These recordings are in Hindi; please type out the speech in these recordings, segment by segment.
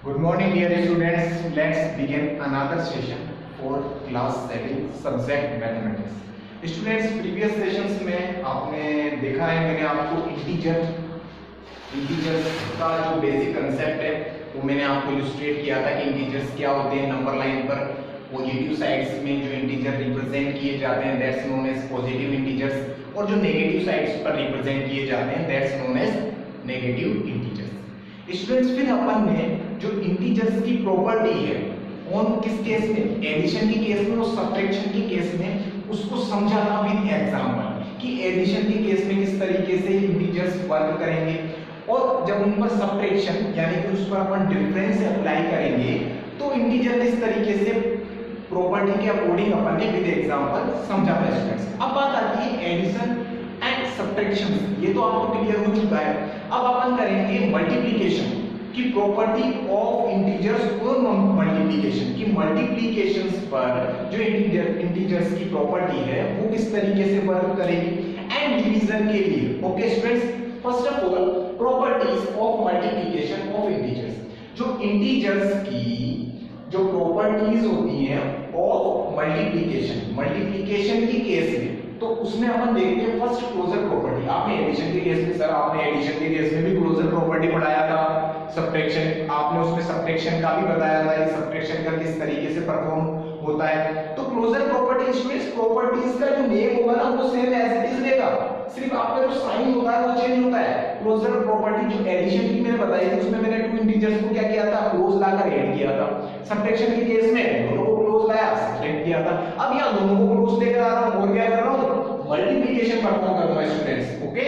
Good morning, dear students. Let's begin another session for class 7 subject mathematics. Students, previous sessions में आपने देखा है, मैंने आपको इंटीजर्स का जो बेसिक कंसेप्ट है वो मैंने आपको इलस्ट्रेट किया था कि इंटीजर्स क्या होते हैं। नंबर लाइन पर पॉजिटिव साइड्स में जो इंटीजर रिप्रेजेंट किए जाते हैं that's known as positive integers, और जो नेगेटिव साइड्स पर रिप्रेजेंट किए जाते हैं that's known as negative integers. Students, फिर अपन ने जो इंटीजर्स की प्रॉपर्टी है ऑन किस केस में, एडिशन के केस में और सब्ट्रैक्शन के केस में, उसको समझा था विद एग्जांपल कि एडिशन के केस में किस तरीके से इंटीजर्स वर्क करेंगे, और जब उन पर सब्ट्रैक्शन यानी कि उस पर अपन डिफरेंस अप्लाई करेंगे तो इंटीजर किस तरीके से प्रॉपर्टी के अकॉर्डिंग अपन ने विद एग्जांपल समझा था। स्टूडेंट्स, अब बात आती है एडिशन एंड सब्ट्रैक्शन, ये तो आपको क्लियर हो चुका है। अब अपन करेंगे मल्टीप्लिकेशन की प्रॉपर्टी ऑफ इंटीजर्स और मल्टीप्लिकेशन की मल्टीप्लिकेशंस पर जो इंटीजर्स की प्रॉपर्टी है वो किस तरीके से वर्क करेगी, एंड डिवीजन के लिए। Okay students, first of all properties of multiplication of integers, जो इंटीजर्स की जो प्रॉपर्टीज होती हैं ऑफ मल्टीप्लिकेशन के केस में, तो उसमें अपन देखते हैं फर्स्ट क्लोजर प्रॉपर्टी। आपने एडिशन के केस में सर आपने एडिशन के केस में भी क्लोजर प्रॉपर्टी पढ़ाया था, सब्ट्रैक्शन आपने उसमें सब्ट्रैक्शन का भी बताया था कि सब्ट्रैक्शन का किस तरीके से परफॉर्म होता है। तो क्लोजर प्रॉपर्टी स्टूडेंट्स, प्रॉपर्टीज का जो नेम होगा ना वो सेम एज इट इज रहेगा, सिर्फ आपका जो साइन होता है वो चेंज होता है। क्लोजर प्रॉपर्टी जो एडिशन की मैंने बताई थी उसमें मैंने टू इंटीजर्स को क्या किया था, क्लोज लाकर ऐड किया था। सब्ट्रैक्शन के केस में दोनों को क्लोज लाया, सब्ट्रैक्ट किया था। अब यहां दोनों को क्लोज लेकर आ रहा हूं और क्या कर रहा हूं, मल्टीप्लिकेशन परफॉर्म कर रहा हूं स्टूडेंट्स। ओके,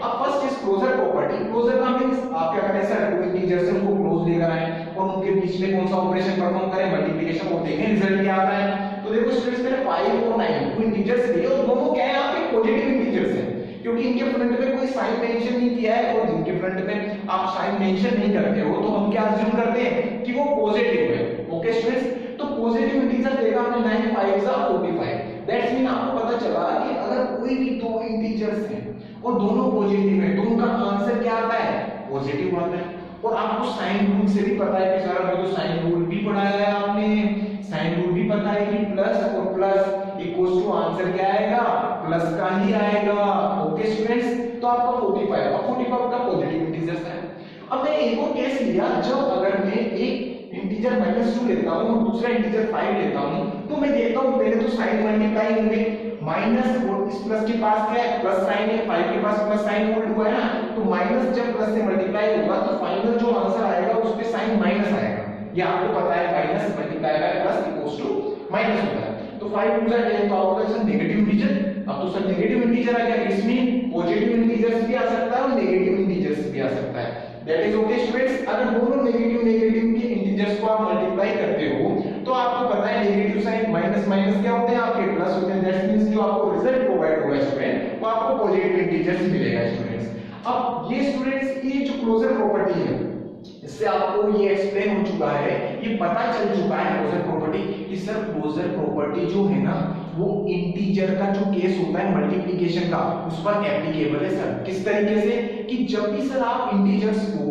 अब first is closure property. Closure का मींस आप क्या करें सर, टू इंटीजर्स से उनको क्लोज लेकर आए और उनके बीच में कौन सा ऑपरेशन परफॉर्म करें, मल्टीप्लिकेशन, और देखें रिजल्ट क्या आता है। तो देखो स्टूडेंट्स, मैंने 5 और 9 टू इंटीजर्स लिए और दोनों क्या है यहां पे पॉजिटिव इंटीजर्स हैं, क्योंकि इनके फ्रंट में कोई साइन मेंशन नहीं किया है, और जिनके फ्रंट में आप साइन मेंशन नहीं करते हो तो हम क्या अज्यूम करते हैं कि वो पॉजिटिव है। ओके स्टूडेंट्स, तो पॉजिटिव इंटीजर देखा हमने 9 5 सा 45, दैट्स मीन आपको पता चला कि अगर कोई भी दो इंटीजर्स हैं और दोनों पॉजिटिव हैं तो उनका आंसर क्या आता है, पॉजिटिव आता है। और आपको साइन रूल से भी पता है कि सर अभी तो साइन रूल भी पढ़ाया है आपने, साइन रूल भी पता है कि प्लस और प्लस इक्वल्स टू आंसर क्या आएगा, प्लस का ही आएगा। ओके स्टूडेंट्स, तो आपका 45 और 45 का पॉजिटिव इंटीजर्स है। अब मैं एक और केस लिया, जब अगर मैं एक इंटीजर -2 लेता हूं और दूसरा इंटीजर 5 लेता हूं, तो मैं देखता हूं पहले तो साइन मल्टीप्लाई होंगे, माइनस और इस प्लस के पास क्या है, प्लस साइन है, 5 के पास प्लस साइन होल्ड हुआ है ना, तो माइनस जब प्लस से मल्टीप्लाई होगा तो फाइनल जो आंसर आएगा उस पे साइन माइनस आएगा। ये आपको पता है, minus multiply by plus equals to minus होता है। तो 5 2 10 तो आपका सर नेगेटिव इंटीजर। अब तो सर नेगेटिव इंटीजर आ गया, इसमें पॉजिटिव इंटीजर्स भी आ सकता है और नेगेटिव इंटीजर्स भी आ सकता है। दैट इज ओके स्टूडेंट्स, अगर दोनों नेगेटिव के इंटीजर्स को आप मल्टीप्लाई करते हो तो आपको पता है नेगेटिव साइन माइनस माइनस क्या होते हैं, आपके प्लस होते हैं। दैट मींस जो आपको रिजल्ट प्रोवाइड होगा स्टूडेंट वो आपको पॉजिटिव इंटीजर्स मिलेगा स्टूडेंट्स। अब ये स्टूडेंट्स ये जो क्लोजर प्रॉपर्टी है इससे आपको ये एक्सप्लेन हो चुका है, ये पता चल चुका है क्लोजर प्रॉपर्टी कि सर क्लोजर प्रॉपर्टी जो है ना वो इंटीजर का जो केस होता है मल्टीप्लिकेशन का उस पर एप्लीकेबल है सर। किस तरीके से कि जब भी सर आप इंटीजर्स को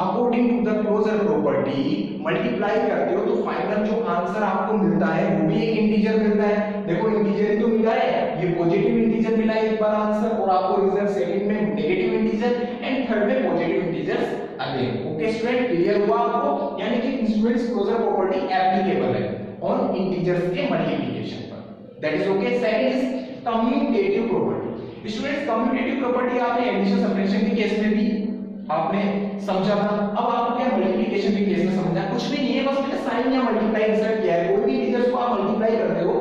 according to the closure property multiply करते हो तो फाइनल जो आंसर आपको मिलता है वो भी एक इंटीजर मिलता है। देखो इंटीजर ही तो मिला है, ये पॉजिटिव इंटीजर मिला है एक बार आंसर, और आपको रिजल्ट सेकंड में नेगेटिव इंटीजर एंड थर्ड में positive integers again. Okay student, clear हुआ आपको, यानी कि इंस्ट्रूमेंट्स क्लोजर प्रॉपर्टी एप्लीकेबल है ऑन इंटीजर्स के मल्टीप्लिकेशन पर। That is okay. Second is commutative property. Students, commutative property आपने एडिशन सब्ट्रैक्शन के केस में भी आपने समझा था। अब आपको क्या मल्टीप्लिकेशन के केस में समझा, कुछ भी नहीं है, बस मैंने साइन या मल्टीप्लाई इंसर्ट किया है। कोई भी इंटीजर्स को आप मल्टीप्लाई करते हो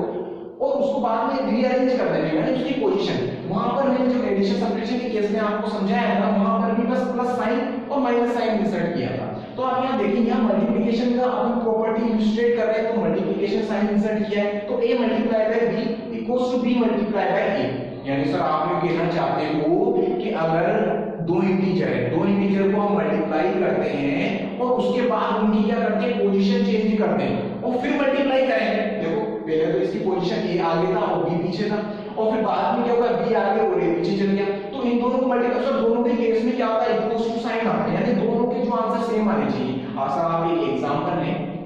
और उसको बाद में रीअरेंज कर देते हो यानी उसकी पोजीशन, वहां पर मैंने जो एडिशन सब्ट्रैक्शन के केस में आपको समझाया था वहां पर भी बस प्लस साइन और माइनस साइन इंसर्ट किया था। तो आप यहां देखिए, यहां मल्टीप्लिकेशन का अपन प्रॉपर्टी इलस्ट्रेट कर रहे हैं तो मल्टीप्लिकेशन साइन इंसर्ट किया है, तो a multiply by b equals to b multiply by a। यानी सर आप ये कहना चाहते हो कि अगर दो इंटीजर को हम मल्टीप्लाई करते हैं और उसके बाद उनकी क्या करते हैं, पोजीशन चेंज करते हैं और फिर मल्टीप्लाई करें। देखो पहले तो इसकी पोजीशन a आगे था और b पीछे था, और फिर बाद में क्या होगा, b आगे और a पीछे चल गया, तो इन दोनों को मल्टीप्लाई, दोनों के केस में क्या होता है, इक्वल्स टू साइन आता है, यानी दोनों के जो आंसर सेम आने चाहिए। सर आप एक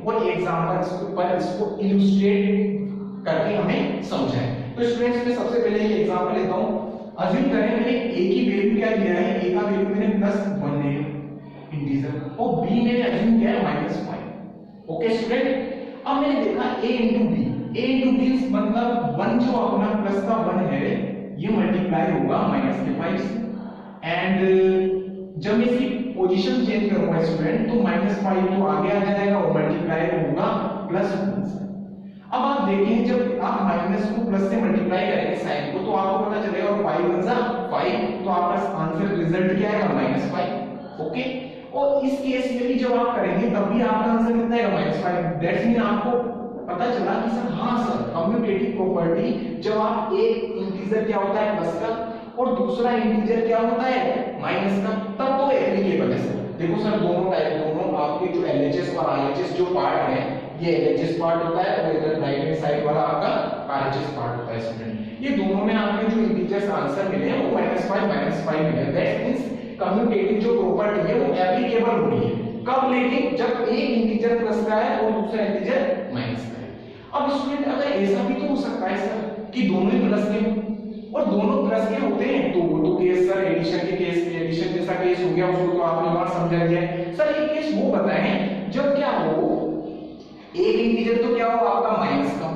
और एग्जांपल्स पर इसको इलस्ट्रेट करके हमें समझाएं। तो स्टूडेंट्स मैं सबसे पहले एक एग्जांपल लेता हूं। अज्यूम करें मैंने a की वैल्यू क्या लिया है, a का वैल्यू मैंने +1 है इंटीजर और b मैंने अज्यूम किया है -5। ओके स्टूडेंट, अब मैंने देखा a into b मतलब 1 जो अपना प्लस का 1 है ये मल्टीप्लाई होगा -5 से, एंड जब मैं इसकी पोजीशन चेंज करूंगा स्टूडेंट तो -5 तो आगे आ जाएगा और मल्टीप्लाई होगा +1 से। अब आप देखें जब आप माइनस को प्लस से मल्टीप्लाई करेंगे साइन को तो आपको पता चलेगा और 5 1 जा 5 तो आपका आंसर रिजल्ट क्या आएगा -5। ओके, और इस केस में भी जब आप करेंगे तब भी आपका आंसर कितना आएगा -5। दैट्स मीन आपको पता चला कि सर हाँ सर कम्यूटेटिव प्रॉपर्टी जब आप एक इंटीजर क्या होता है प्लस का और दूसरा इंटीजर क्या होता है माइनस का तब तो एप्लीकेबल है सर। देखो सर दोनों आपके जो LHS और RHS जो पार्ट है ये LHS पार्ट होता है और इधर राइट हैंड साइड वाला आपका RHS पार्ट होता है स्टूडेंट। ये दोनों में आपके जो इंटीजर्स आंसर मिले हैं वो -5 मिले। दैट मींस कम्यूटेटिव जो प्रॉपर्टी है वो एप्लीकेबल हो रही है कब, लेकिन जब एक इंटीजर प्लस का है और दूसरा इंटीजर माइनस का है। अब स्टूडेंट अगर ऐसा भी तो हो सकता है सर कि दोनों ही प्लस के और दोनों प्लस के होते हैं तो वो तो केस सर एडिशन जैसा केस हो गया, उसको तो आपने और समझा दिया है। सर एक केस वो बताएं जब क्या हो एक इंटीजर तो क्या हो आपका माइनस का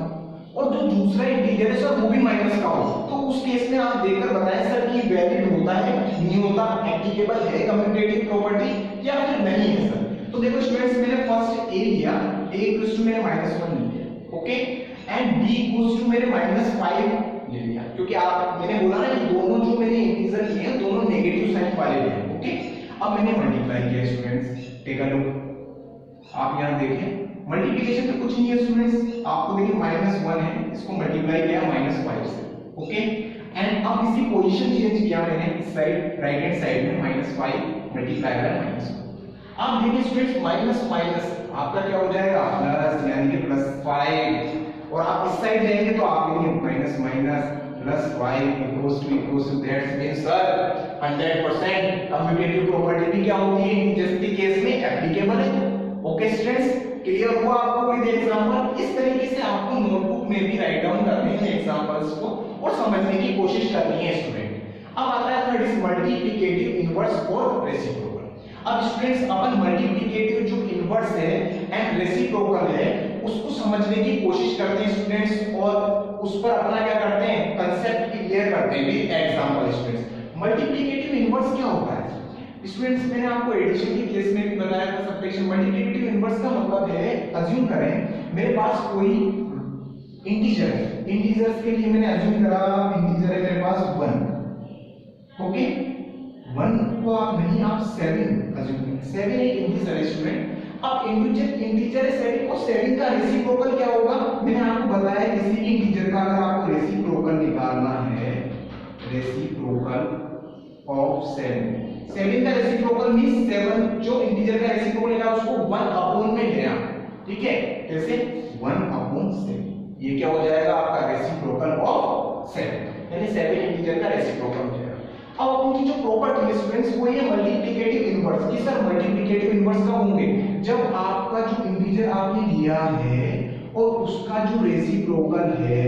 और जो दूसरा इंटीजर है सर वो भी माइनस का हो, तो उस केस में आप देखकर बताएं सर कि वैलिड होता है नहीं होता, एप्लीकेबल है कम्यूटेटिव प्रॉपर्टी या फिर नहीं है सर। तो देखो स्टूडेंट्स मैंने फर्स्ट a लिया, a इक्वल्स टू मैंने -1 लिया, okay, and b equals to मैंने -5 ले लिया क्योंकि आप मैंने बोला ना कि दोनों जो मैंने इंटीजर लिए हैं दोनों नेगेटिव साइन वाले लिए हैं। ओके, अब मैंने मल्टीप्लाई किया स्टूडेंट्स, टेक अ लुक, आप यहां देखें मल्टीप्लिकेशन तो कुछ नहीं है स्टूडेंट्स, आपको देखिए -1 है इसको मल्टीप्लाई किया -5 से। ओके, एंड अब इसकी पोजीशन चेंज किया मैंने इस साइड राइट हैंड साइड में -5 मल्टीप्लाई बाय -1। अब देखिए स्टूडेंट्स माइनस माइनस आपका क्या हो जाएगा प्लस, यानी कि +5, और आप इस साइड जाएंगे तो आप लिखेंगे minus minus +5 equals to that's means sir 100% commutative property भी क्या होती है इंटीजर्स के केस में एप्लीकेबल है। ओके स्टूडेंट्स, क्लियर हुआ आपको विद एग्जांपल? इस तरीके से आपको नोटबुक में भी राइट डाउन करने हैं एग्जांपल्स को और समझने की कोशिश करनी है स्टूडेंट। अब आता है थर्ड इज मल्टीप्लिकेटिव इनवर्स और रेसिप्रोकल। अब स्टूडेंट्स अपन मल्टीप्लिकेटिव जो इनवर्स है एंड रेसिप्रोकल है उसको समझने की कोशिश करते हैं स्टूडेंट्स और उस पर अपना क्या करते हैं कांसेप्ट क्लियर करते हैं with example. Students multiplicative inverse क्या होता है स्टूडेंट्स? मैंने आपको एडिशन के केस में भी बताया था सब्ट्रैक्शन। मल्टीप्लिकेटिव इनवर्स का मतलब है अज्यूम करें मेरे पास कोई इंटीजर है, इंटीजर्स के लिए मैंने अज्यूम करा इंटीजर है मेरे पास 1। ओके, 1 को आप नहीं आप 7 अज्यूम करें, 7 एक इंटीजर है स्टूडेंट। अब इंटीजर है 7 और 7 का रेसिप्रोकल क्या होगा? मैंने आपको बताया किसी भी इंटीजर का अगर आपको रेसिप्रोकल निकालना है, रेसिप्रोकल ऑफ 7 का रेसिप्रोकल मींस 7 जो इंटीजर का रेसिप्रोकल है उसको 1 अपॉन में ले आना, ठीक है, कैसे 1/7 ये क्या हो जाएगा आपका रेसिप्रोकल ऑफ 7, यानी 7 इंटीजर का रेसिप्रोकल हो जाएगा। अब उनकी जो प्रॉपर्टी है स्टूडेंट्स वो ये मल्टीप्लिकेटिव इनवर्स की। सर मल्टीप्लिकेटिव इनवर्स कब होंगे? जब आपका जो इंटीजर आपने लिया है और उसका जो रेसिप्रोकल है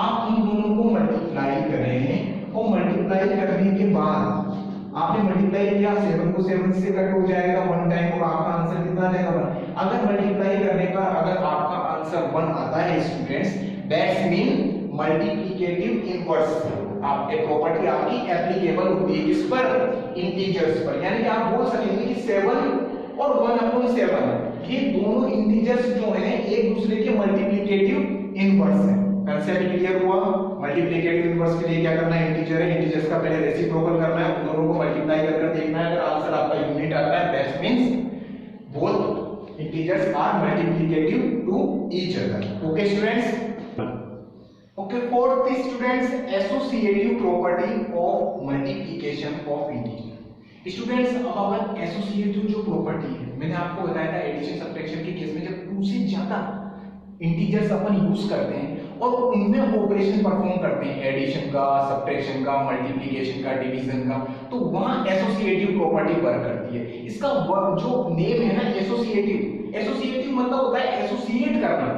आप इन दोनों को मल्टीप्लाई करें और मल्टीप्लाई करने के बाद आपने मल्टीप्लाई किया 7 को 7 से कट हो जाएगा 1 टाइम और आपका आंसर कितना आ जाएगा 1। अगर मल्टीप्लाई करने पर अगर आपका आंसर 1 आता है students that's mean multiplicative inverse आपके प्रॉपर्टी आपकी एप्लीकेबल होती है किस पर? इंटीजर्स पर। यानी कि आप बोल सकेंगे कि 7 और 1/7 ये दोनों इंटीजर्स जो हैं एक दूसरे के मल्टीप्लिकेटिव इनवर्स हैं। कांसेप्ट क्लियर हुआ? मल्टीप्लिकेटिव इनवर्स के लिए क्या करना है? इंटीजर है, इंटीजर्स का पहले रेसिप्रोकल करना है, उन दोनों को मल्टीप्लाई कर देखना है, अगर आंसर आपका यूनिट आता है that means both integers are multiplicative to each other. Okay students, okay fourth students associative property of multiplication of integer. Students अब अपन एसोसिएटिव जो प्रॉपर्टी है मैंने आपको बताया था एडिशन सब्ट्रैक्शन के केस में जब 2 से ज्यादा इंटीजर्स अपन यूज करते हैं और उनमें ऑपरेशन परफॉर्म करते हैं एडिशन का, सब्ट्रैक्शन का, मल्टीप्लिकेशन का, डिवीजन का, तो वहां एसोसिएटिव प्रॉपर्टी वर्क करती है। इसका जो नेम है ना एसोसिएटिव मतलब होता है एसोसिएट करना,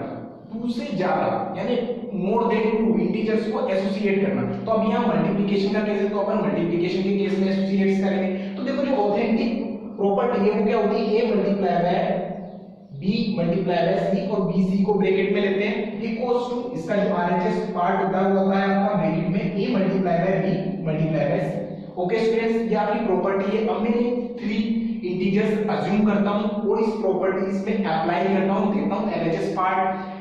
2 से ज्यादा, यानी मोर देन 2 इंटीजर्स को एसोसिएट करना। तो अब यहाँ मल्टीप्लिकेशन का केस है, तो अपन मल्टीप्लिकेशन के केस में एसोसिएट्स करेंगे। तो देखो जो ऑथेंटिक प्रॉपर्टी है वो क्या होती है, a multiply by b multiply bye c, और b c को ब्रैकेट में लेते हैं, इक्वल्स टू इसका जो RHS पार्ट होता है वो होता है आपका ब्रैकेट में a multiply by b multiply bye c। Okay students, ये आपकी प्रॉपर्टी है। अब मैं 3 इंटीजर्स अज्यूम करता हूं और इस प्रॉपर्टीज में अप्लाई करता हूं, देखता हूं LHS पार्ट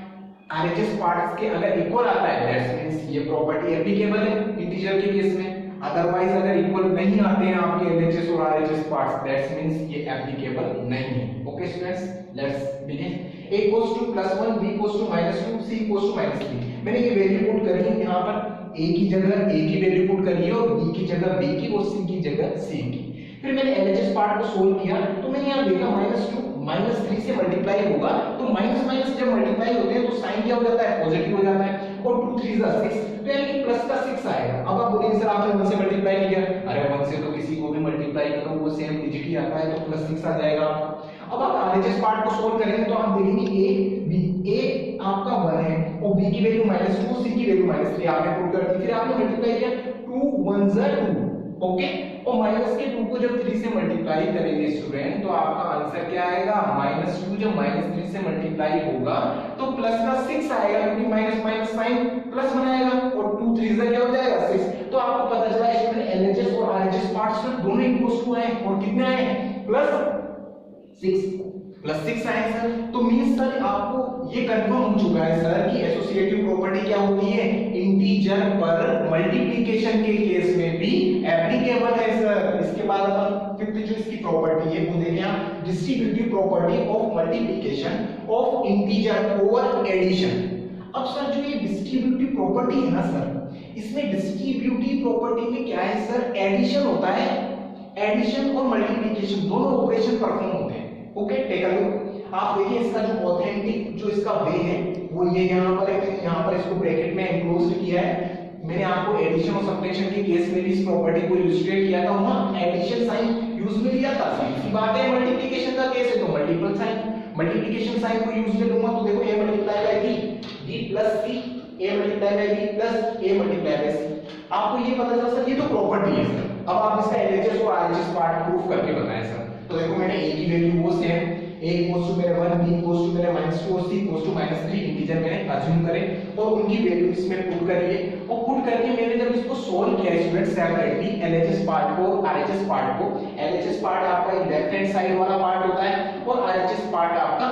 RHS पार्ट्स के अगर इक्वल आता है दैट्स मींस ये प्रॉपर्टी एप्लीकेबल है इंटीजर के केस में, अदरवाइज अगर इक्वल नहीं आते हैं आपके LHS और RHS पार्ट्स दैट्स मींस ये एप्लीकेबल नहीं है। Okay students, let's begin. a equals to +1, b equals to -2, c equals to -3। मैंने ये वैल्यू पुट करी है यहाँ पर, a की जगह a की वैल्यू पुट करी है और b की जगह b की और c की जगह c की। फिर मैंने LHS पार्ट को सोल्व किया तो मैंने यहाँ देखा -2 -3 से मल्टीप्लाई होगा, तो माइनस माइनस जब मल्टीप्लाई होते हैं तो साइन क्या हो जाता है, पॉजिटिव हो जाता है, और 2 3 6, तो यानी कि प्लस का 6 आएगा। अब आप बोलेंगे सर आपने 1 से मल्टीप्लाई किया, अरे 1 से तो किसी को भी मल्टीप्लाई करो वो सेम डिजिट ही आता है, तो +6 आ जाएगा। अब आप RHS पार्ट को सोल्व करेंगे तो आप देखेंगे a आपका 1 है और b की वैल्यू -2, c की वैल्यू -3 आपने पुट कर दी, फिर आपने मल्टीप्लाई किया 2 1 2, ओके, और माइनस के 2 को जब 3 से मल्टीप्लाई करेंगे स्टूडेंट तो आपका आंसर क्या आएगा, -2 जब -3 से मल्टीप्लाई होगा तो प्लस का 6 आएगा, क्योंकि माइनस माइनस साइन प्लस बनाएगा, और 2 3 से क्या हो जाएगा 6। तो आपको पता चला स्टूडेंट LHS और RHS पार्ट्स दोनों इक्वल टू आए, और कितने आए, +6 आए सर। तो मींस सर आपको ये कंफर्म हो चुका है सर कि एसोसिएटिव प्रॉपर्टी क्या होती है, इंटीजर पर मल्टीप्लिकेशन के केस में भी एप्लीकेबल है सर। इसके बाद अपन फिफ्थ जो इसकी प्रॉपर्टी है वो देखें आप, distributive property of multiplication of integer over addition. अब सर जो ये डिस्ट्रीब्यूटिव प्रॉपर्टी है ना सर, इसमें डिस्ट्रीब्यूटिव प्रॉपर्टी में क्या है सर, एडिशन होता है, एडिशन और मल्टीप्लिकेशन दोनों ऑपरेशन परफॉर्म होते हैं। ओके, टेक अ लुक, आप देखिए इसका जो ऑथेंटिक जो इसका वे है वो ये यहाँ पर इसको ब्रैकेट में एनक्लोज्ड किया है। मैंने आपको एडिशन और सब्ट्रैक्शन के केस में भी इस प्रॉपर्टी को इलस्ट्रेट किया था, वहां एडिशन साइन यूज में लिया था। इसी बात है मल्टीप्लिकेशन का केस है तो मल्टीपल साइन, मल्टीप्लिकेशन साइन को यूज में लूंगा तो देखो a multiply by b plus c, a multiply by b plus a multiply bye c। आपको ये पता चला सर ये तो प्रॉपर्टी है सर। अब आप इसका LHS और RHS पार्ट प्रूफ करके बताएं सर। तो देखो मैंने a की वैल्यू वो सेम, a इक्वल्स टू मेरे 1, b इक्वल्स टू मेरे -2 और c इक्वल्स टू -3 इंटीजर मैंने अज्यूम करे और उनकी वैल्यू इसमें पुट करिए, और पुट करके मैंने जब इसको सोल्व किया स्टूडेंट सेपरेटली LHS पार्ट को RHS पार्ट को, LHS पार्ट आपका लेफ्ट हैंड साइड वाला पार्ट होता है और RHS पार्ट आपका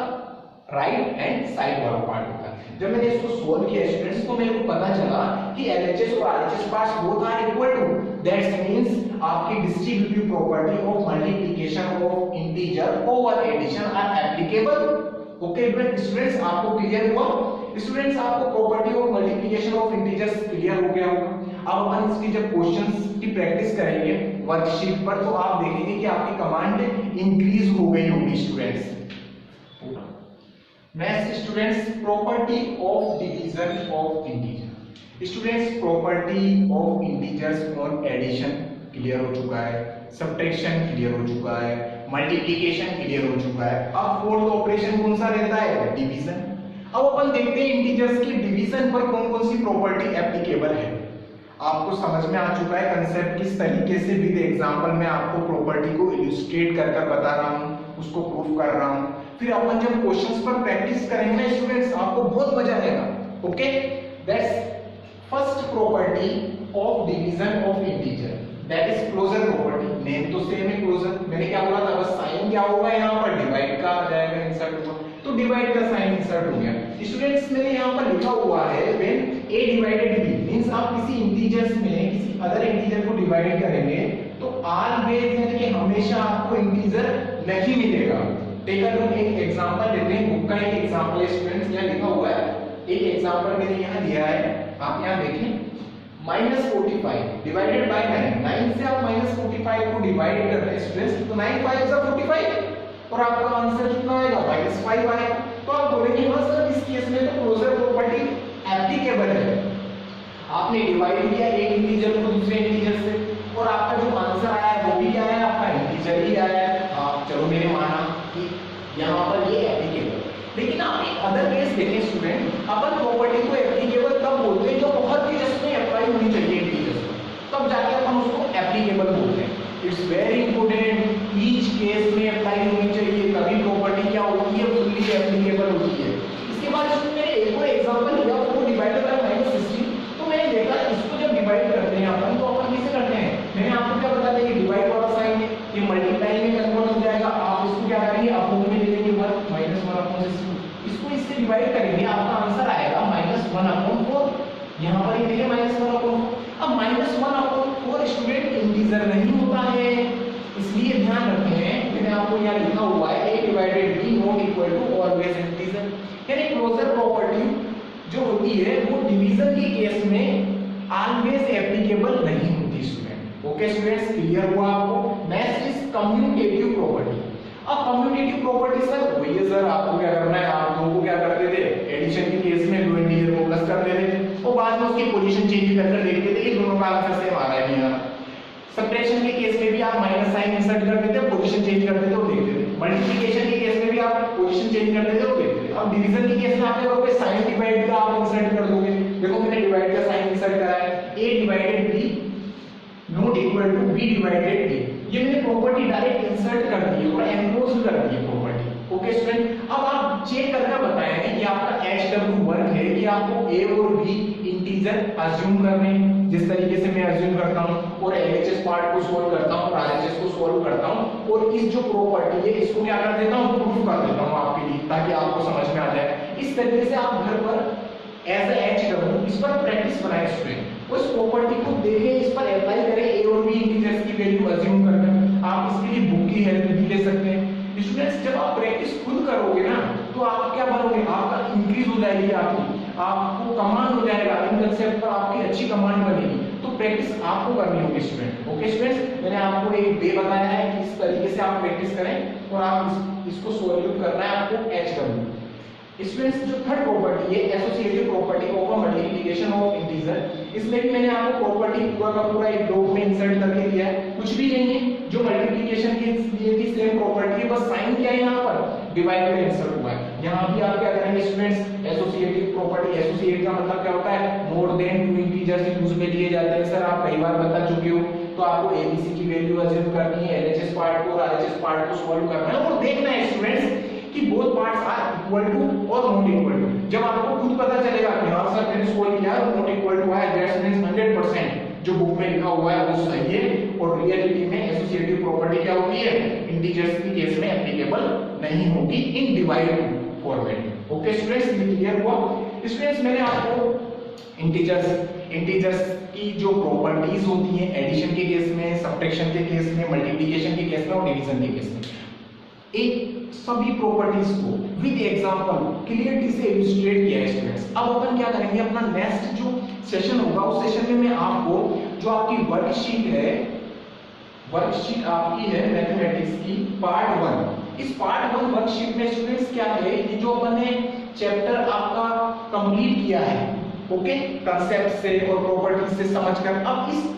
राइट हैंड साइड वाला पार्ट होता है। जब मैंने इसको सोल्व किया स्टूडेंट्स तो मेरे को पता चला कि LHS और RHS parts both are equal to, that's means आपकी distributive property of multiplication of integer over addition are applicable. Okay students, आपको क्लियर हुआ? स्टूडेंट्स आपको property of multiplication of integers clear हो गया होगा। अब अपन इसकी जब क्वेश्चंस की प्रैक्टिस करेंगे वर्कशीट पर तो आप देखेंगे कि आपकी कमांड इंक्रीज हो गई होगी students. Next students, property of division of integer. Students property of integers on addition clear हो चुका है, सब्ट्रैक्शन क्लियर हो चुका है, मल्टीप्लिकेशन क्लियर हो चुका है। अब फोर्थ ऑपरेशन कौन सा रहता है, डिवीजन। अब अपन देखते हैं इंटीजर्स की डिवीजन पर कौन कौन सी प्रॉपर्टी एप्लीकेबल है। आपको समझ में आ चुका है कंसेप्ट, किस तरीके से विद एग्जांपल मैं आपको प्रॉपर्टी को इलस्ट्रेट कर कर बता रहा हूं, उसको प्रूफ कर रहा हूं। फिर अपन जब क्वेश्चंस पर प्रैक्टिस करेंगे स्टूडेंट्स आपको बहुत मजा आएगा। Okay, that's first property of division of integer, that is closure property. Name तो सेम है क्लोजर, मैंने क्या बोला था, बस साइन क्या होगा यहाँ पर डिवाइड का आ जाएगा, इंसर्ट होगा, तो डिवाइड का साइन इंसर्ट हो गया। स्टूडेंट्स मैंने यहाँ पर लिखा हुआ है when a divided b, means आप किसी इंटीजर्स में किसी अदर इंटीजर को डिवाइड करेंगे तो ऑलवेज यानी कि हमेशा आपको इंटीजर नहीं मिलेगा। टेक अ लुक, एक एग्जांपल लेते हैं, बुक का एक एग्जांपल है स्टूडेंट्स, यहाँ लिखा हुआ है, एक एग्जांपल मैंने यहाँ दिया है, आप यहाँ देखें, -45 डिवाइडेड बाय 9 से आप -45 को डिवाइड कर रहे हैं स्टूडेंट्स, तो 9 5 is 45 और आपका आंसर कितना आएगा, -5 आएगा। तो आप बोलेंगे हां सर इस केस में तो क्लोजर प्रॉपर्टी एप्लीकेबल है। आपने डिवाइड किया एक इंटीजर को दूसरे इंटीजर से और आपका जो आंसर आया है वो भी क्या है, आपका इंटीजर ही आया है। आप चलो मैंने माना कि यहाँ पर ये एप्लीकेबल, अदर केस देखें स्टूडेंट, अपन प्रॉपर्टी को एप्लीकेबल तब बोलते हैं जब बहुत ही जिसमें अप्लाई होनी चाहिए इंटीजर्स में, तब जाके अपन उसको एप्लीकेबल बोलते हैं। It's very important, each case में अप्लाई होनी चाहिए, तभी प्रॉपर्टी क्या होती है, फुल्ली एप्लीकेबल होती है। इसके बाद इसमें मैंने एक और एग्जांपल लिया, 4 डिवाइडेड बाय -16। तो मैंने देखा इसको जब डिवाइड करते हैं अपन, तो अपन कैसे करते हैं, मैंने आपको क्या बताया था, ये डिवाइड वाला साइन है, ये मल्टीप्लाई में कन्वर्ट हो जाएगा। आप इसको क्या करेंगे, अपोज में ले लेंगे 1 -1/16, इसको इससे डिवाइड करेंगे, आपका आंसर आएगा -1/4। यहाँ पर ये देखिए -1/4। अब -1/4 स्टूडेंट इंटीजर नहीं होता है, इसलिए ध्यान रखें, मैंने आपको यहाँ लिखा हुआ है a divided b not equal to always integer. यानी क्लोजर प्रॉपर्टी जो होती है वो डिवीजन के केस में ऑलवेज एप्लीकेबल नहीं होती स्टूडेंट। ओके स्टूडेंट्स, क्लियर हुआ आपको। Next is commutative property. अब कम्यूटेटिव प्रॉपर्टी सर वही है सर, आपको क्या करना है, आप दो को क्या करते थे, एडिशन के केस में दो इंटीजर को प्लस करते थे और बाद में उसकी पोजीशन चेंज करके देखते थे कि दोनों का आंसर सेम आ रहा है नहीं आ रहा। सब्ट्रैक्शन के केस में भी आप माइनस साइन इंसर्ट करते थे, पोजीशन चेंज करते थे और देखते थे। मल्टीप्लिकेशन के केस में भी आप पोजीशन चेंज करते थे और देखते थे। अब डिवीजन के केस में आप क्या करोगे, साइन डिवाइड का आप इंसर्ट कर दोगे। देखो मैंने डिवाइड का साइन इंसर्ट करा है, a divided b not equal to b divided a। ये मैंने प्रॉपर्टी डायरेक्ट इंसर्ट कर दी है और एनक्लोज कर दी है प्रॉपर्टी। ओके स्टूडेंट, अब आप चेक करके बताएं कि आपका HW वर्क है कि आपको a और b इंटीजर अज्यूम करने हैं, जिस तरीके से मैं अज्यूम करता हूं, और LHS पार्ट को सॉल्व करता हूं, RHS को सॉल्व करता हूं, और इस जो प्रॉपर्टी है इसको क्या कर देता हूं, प्रूफ कर देता हूं आपके लिए, ताकि आपको समझ में आ जाए। इस तरीके से आप घर पर एज HW इस पर प्रैक्टिस बनाएं स्टूडेंट, उस प्रॉपर्टी को देखें, इस पर अप्लाई करें, a और b इंटीजर्स की वैल्यू अज्यूम करके। आप इसके लिए बुक की हेल्प भी ले सकते हैं। स्टूडेंट्स, जब आप प्रैक्टिस खुद करोगे ना, तो आप क्या बनोगे, आपका इंक्रीज हो जाएगी, आपको कमांड हो जाएगा, इन कंसेप्ट पर आपकी अच्छी कमांड बनेगी। तो प्रैक्टिस आपको करनी होगी स्टूडेंट। ओके स्टूडेंट्स, मैंने आपको एक वे बताया है कि इस तरीके से आप प्रैक्टिस करें और आप इसको सॉल्व करना है आपको HW। स्टूडेंट्स, जो थर्ड प्रॉपर्टी है associative property of a multiplication of integer, इसमें भी मैंने आपको प्रॉपर्टी पूरा का पूरा एक ब्लॉक में इंसर्ट करके दिया है। कुछ भी नहीं है, जो मल्टीप्लिकेशन के लिए थी सेम प्रॉपर्टी है, बस साइन क्या है यहाँ पर, डिवाइड में इंसर्ट हुआ है। यहाँ भी आप क्या करेंगे स्टूडेंट्स, एसोसिएटिव प्रॉपर्टी, एसोसिएट का मतलब क्या होता है, more than two integers use में लिए जाते हैं। सर आप कई बार बता चुके हो, तो आपको ABC की वैल्यू अज्यूम करनी है, LHS पार्ट को और RHS पार्ट को सॉल्व करना है और देखना है स्टूडेंट्स कि both parts are equal to और नॉट इक्वल टू। जब आपको खुद पता चलेगा कि हां सर मैंने सॉल्व किया और नॉट इक्वल टू है, दैट्स मींस 100% जो बुक में लिखा हुआ है वो सही है। और रियलिटी में एसोसिएटिव प्रॉपर्टी क्या होती है, इंटीजर्स के केस में एप्लीकेबल नहीं होगी इन divide format. Okay students, clear हुआ। स्टूडेंट्स, मैंने आपको इंटीजर्स की जो प्रॉपर्टीज होती हैं एडिशन के केस में, सब्ट्रैक्शन के केस में, मल्टीप्लिकेशन के केस में और डिवीजन के केस में, एक सभी प्रॉपर्टीज को विद एग्जांपल क्लियरली से इलस्ट्रेट किया है स्टूडेंट्स। अब अपन क्या करेंगे, अपना नेक्स्ट जो सेशन होगा उस सेशन में मैं आपको जो आपकी वर्कशीट है, वर्कशीट आपकी है मैथमेटिक्स की पार्ट 1, इस पार्ट 1 वर्कशीट में स्टूडेंट्स क्या है, ये जो अपन ने चैप्टर आपका कंप्लीट किया है, ओके, कांसेप्ट से और प्रॉपर्टीज से समझकर, अब इस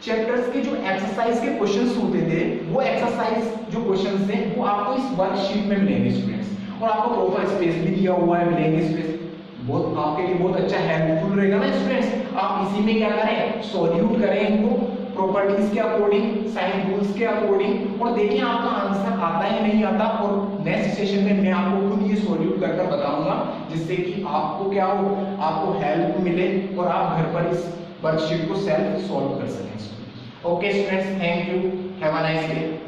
चैप्टर्स के जो एक्सरसाइज के क्वेश्चंस होते थे, वो एक्सरसाइज जो क्वेश्चंस थे वो आपको इस वर्कशीट में मिलेंगे स्टूडेंट्स, और आपको प्रॉपर स्पेस भी दिया हुआ है, मिलेंगे स्पेस, बहुत आपके लिए बहुत अच्छा हेल्पफुल रहेगा ना स्टूडेंट्स। आप इसी में क्या करें, सॉल्यूट करें इनको प्रॉपर्टीज के अकॉर्डिंग, साइन रूल्स के अकॉर्डिंग, और देखिए आपका आंसर आता है नहीं आता। और नेक्स्ट सेशन में मैं आपको खुद ये सॉल्यूट करके बताऊंगा, जिससे कि आपको क्या हो, आपको हेल्प मिले और आप घर पर इस वर्कशीट को सेल्फ सॉल्व कर सकें। Okay students, thank you, have a nice day.